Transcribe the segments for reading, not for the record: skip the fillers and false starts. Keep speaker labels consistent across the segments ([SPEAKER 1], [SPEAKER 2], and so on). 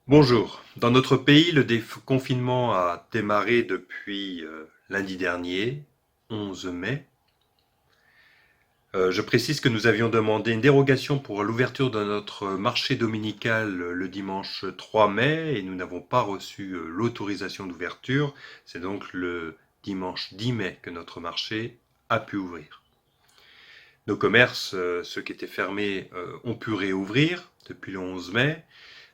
[SPEAKER 1] Bonjour. Dans notre pays, le déconfinement a démarré depuis lundi dernier, 11 mai. Je précise que nous avions demandé une dérogation pour l'ouverture de notre marché dominical le dimanche 3 mai et nous n'avons pas reçu l'autorisation d'ouverture. C'est donc le dimanche 10 mai que notre marché a pu ouvrir. Nos commerces, ceux qui étaient fermés, ont pu réouvrir depuis le 11 mai,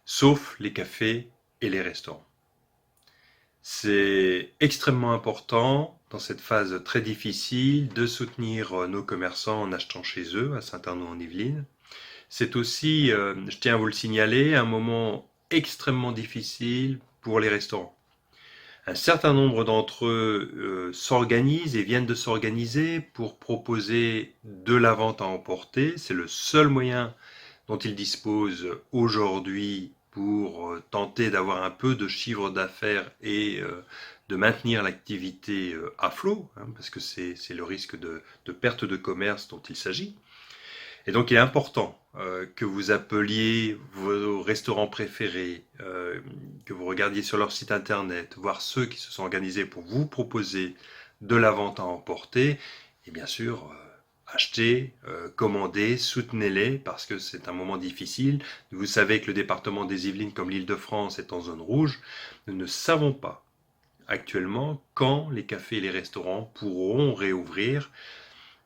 [SPEAKER 1] sauf les cafés et les restaurants. C'est extrêmement important dans cette phase très difficile de soutenir nos commerçants en achetant chez eux à Saint-Arnaud-en-Yvelines. C'est aussi, je tiens à vous le signaler, un moment extrêmement difficile pour les restaurants. Un certain nombre d'entre eux s'organisent et viennent de s'organiser pour proposer de la vente à emporter. C'est le seul moyen dont ils disposent aujourd'hui pour tenter d'avoir un peu de chiffre d'affaires et de maintenir l'activité à flot, hein, parce que c'est le risque de perte de commerce dont il s'agit. Et donc il est important que vous appeliez vos restaurants préférés, que vous regardiez sur leur site internet, voir ceux qui se sont organisés pour vous proposer de la vente à emporter, et bien sûr achetez, commandez, soutenez-les parce que c'est un moment difficile. Vous savez que le département des Yvelines comme l'Île-de-France est en zone rouge. Nous ne savons pas actuellement quand les cafés et les restaurants pourront réouvrir.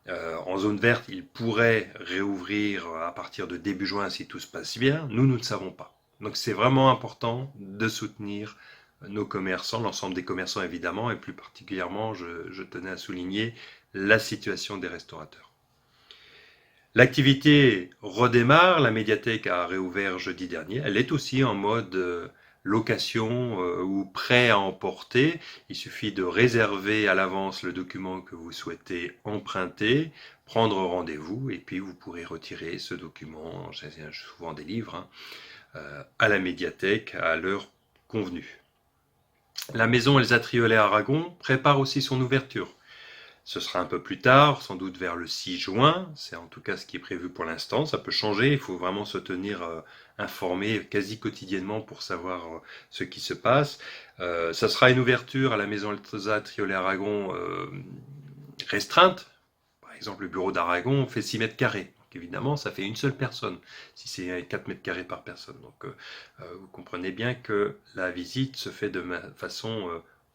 [SPEAKER 1] En zone verte, ils pourraient réouvrir à partir de début juin si tout se passe bien. Nous ne savons pas. Donc c'est vraiment important de soutenir nos commerçants, l'ensemble des commerçants évidemment, et plus particulièrement, je tenais à souligner la situation des restaurateurs. L'activité redémarre, la médiathèque a réouvert jeudi dernier. Elle est aussi en mode location ou prêt à emporter. Il suffit de réserver à l'avance le document que vous souhaitez emprunter, prendre rendez-vous et puis vous pourrez retirer ce document, j'ai souvent des livres, hein, à la médiathèque à l'heure convenue. La maison Elsa Triolet Aragon prépare aussi son ouverture. Ce sera un peu plus tard, sans doute vers le 6 juin, c'est en tout cas ce qui est prévu pour l'instant, ça peut changer, il faut vraiment se tenir informé quasi quotidiennement pour savoir ce qui se passe. Ça sera une ouverture à la maison Elsa Triolet Aragon restreinte, par exemple le bureau d'Aragon fait 6 mètres carrés. Donc évidemment, ça fait une seule personne, si c'est 4 mètres carrés par personne. Donc vous comprenez bien que la visite se fait de façon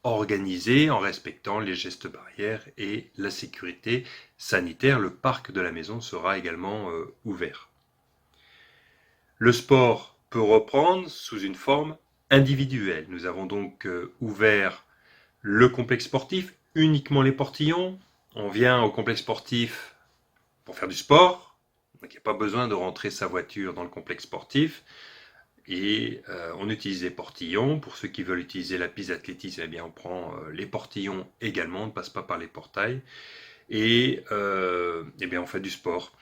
[SPEAKER 1] organisée en respectant les gestes barrières et la sécurité sanitaire. Le parc de la maison sera également ouvert. Le sport peut reprendre sous une forme individuelle. Nous avons donc ouvert le complexe sportif, uniquement les portillons. On vient au complexe sportif pour faire du sport, donc il n'y a pas besoin de rentrer sa voiture dans le complexe sportif. Et on utilise les portillons. Pour ceux qui veulent utiliser la piste d'athlétisme, eh bien on prend les portillons également, on ne passe pas par les portails. Et eh bien on fait du sport.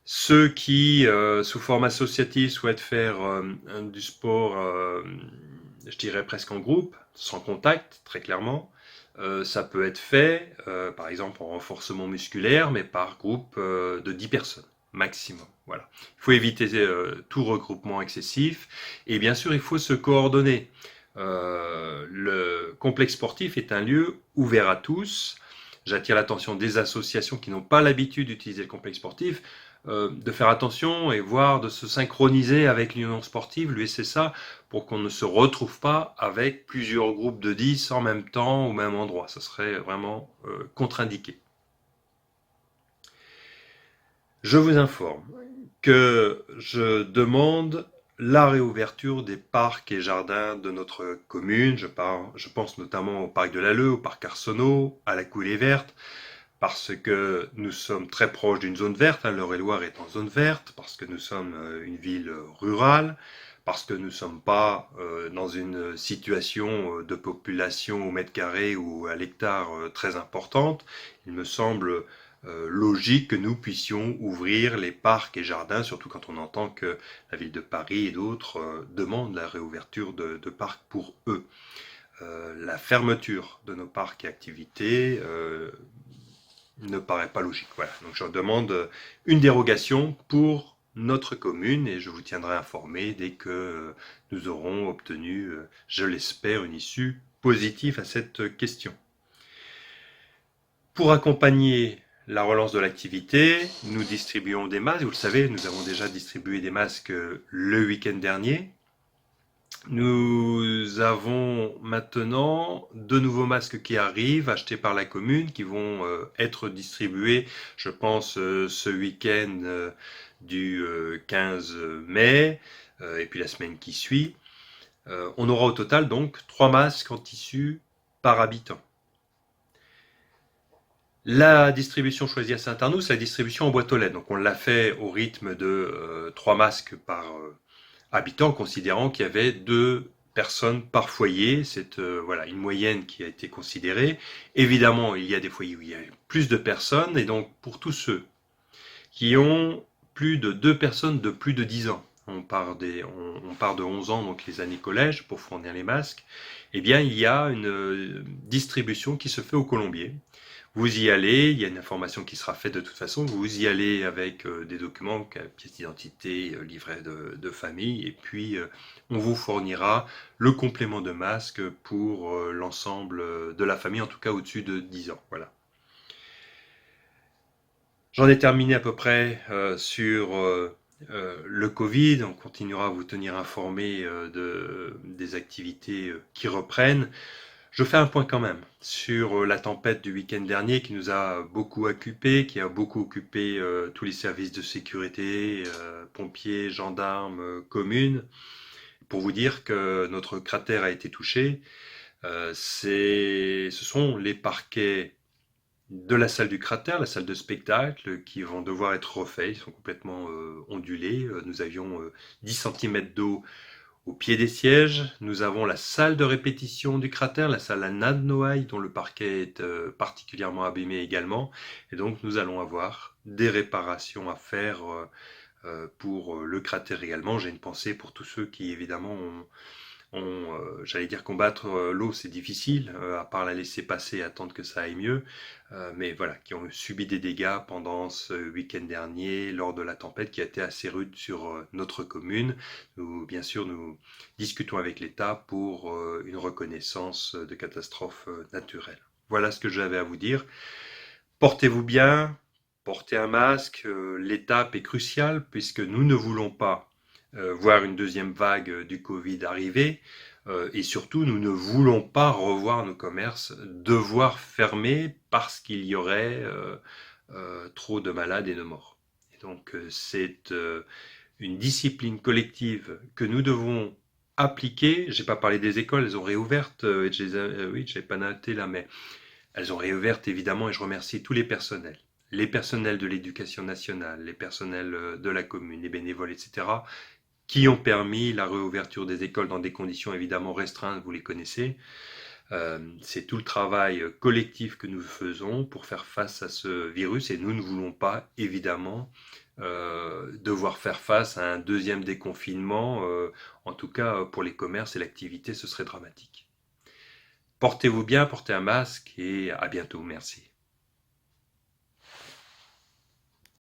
[SPEAKER 1] Ceux qui, sous forme associative, souhaitent faire du sport, je dirais presque en groupe, sans contact, très clairement, ça peut être fait, par exemple en renforcement musculaire, mais par groupe de 10 personnes maximum. Voilà. Il faut éviter tout regroupement excessif et bien sûr il faut se coordonner. Le complexe sportif est un lieu ouvert à tous. J'attire l'attention des associations qui n'ont pas l'habitude d'utiliser le complexe sportif, de faire attention et voir de se synchroniser avec l'union sportive, l'USSA, pour qu'on ne se retrouve pas avec plusieurs groupes de 10 en même temps au même endroit. Ce serait vraiment contre-indiqué. Je vous informe que je demande la réouverture des parcs et jardins de notre commune. Je pense notamment au parc de l'Alleu, au parc Arsenault, à la Coulée Verte, parce que nous sommes très proches d'une zone verte, hein, l'Eure-et-Loir est en zone verte, parce que nous sommes une ville rurale, parce que nous ne sommes pas dans une situation de population au mètre carré ou à l'hectare très importante. Il me semble logique que nous puissions ouvrir les parcs et jardins, surtout quand on entend que la ville de Paris et d'autres demandent la réouverture de parcs pour eux. La fermeture de nos parcs et activités ne paraît pas logique. Voilà. Donc je demande une dérogation pour notre commune et je vous tiendrai informé dès que nous aurons obtenu, je l'espère, une issue positive à cette question. Pour accompagner la relance de l'activité, nous distribuons des masques. Vous le savez, nous avons déjà distribué des masques le week-end dernier. Nous avons maintenant de nouveaux masques qui arrivent, achetés par la commune, qui vont être distribués, je pense, ce week-end du 15 mai, et puis la semaine qui suit. On aura au total donc 3 masques en tissu par habitant. La distribution choisie à Saint-Arnoux, c'est la distribution en boîte aux lettres. Donc on l'a fait au rythme de 3 masques par habitant, considérant qu'il y avait 2 personnes par foyer. C'est voilà, une moyenne qui a été considérée. Évidemment, il y a des foyers où il y a plus de personnes, et donc pour tous ceux qui ont plus de 2 personnes de plus de 10 ans, on part de 11 ans, donc les années collège, pour fournir les masques, eh bien il y a une distribution qui se fait au colombier. Vous y allez, il y a une information qui sera faite de toute façon, vous y allez avec des documents, pièce d'identité, livret de famille, et puis on vous fournira le complément de masque pour l'ensemble de la famille, en tout cas au-dessus de 10 ans. Voilà. J'en ai terminé à peu près sur le Covid. On continuera à vous tenir informé des activités qui reprennent. Je fais un point quand même sur la tempête du week-end dernier qui nous a beaucoup occupé, qui a beaucoup occupé tous les services de sécurité, pompiers, gendarmes, communes, pour vous dire que notre cratère a été touché. Ce sont les parquets de la salle du cratère, la salle de spectacle, qui vont devoir être refaits. Ils sont complètement ondulés. Nous avions 10 cm d'eau au pied des sièges. Nous avons la salle de répétition du cratère, la salle à Nad Noailles, dont le parquet est particulièrement abîmé également. Et donc nous allons avoir des réparations à faire pour le cratère également. J'ai une pensée pour tous ceux qui évidemment j'allais dire combattre l'eau, c'est difficile, à part la laisser passer et attendre que ça aille mieux, mais voilà, qui ont subi des dégâts pendant ce week-end dernier lors de la tempête qui a été assez rude sur notre commune. Bien sûr, nous discutons avec l'État pour une reconnaissance de catastrophe naturelle. Voilà ce que j'avais à vous dire. Portez-vous bien, portez un masque. L'étape est cruciale puisque nous ne voulons pas voir une deuxième vague du Covid arriver. Et surtout, nous ne voulons pas revoir nos commerces devoir fermer parce qu'il y aurait trop de malades et de morts. Et donc, c'est une discipline collective que nous devons appliquer. J'ai pas parlé des écoles, elles ont réouvertes. Oui, je n'ai pas noté là, mais elles ont réouvert évidemment et je remercie tous les personnels de l'éducation nationale, les personnels de la commune, les bénévoles, etc., qui ont permis la réouverture des écoles dans des conditions évidemment restreintes, vous les connaissez. C'est tout le travail collectif que nous faisons pour faire face à ce virus et nous ne voulons pas évidemment devoir faire face à un deuxième déconfinement. En tout cas, pour les commerces et l'activité, ce serait dramatique. Portez-vous bien, portez un masque et à bientôt. Merci.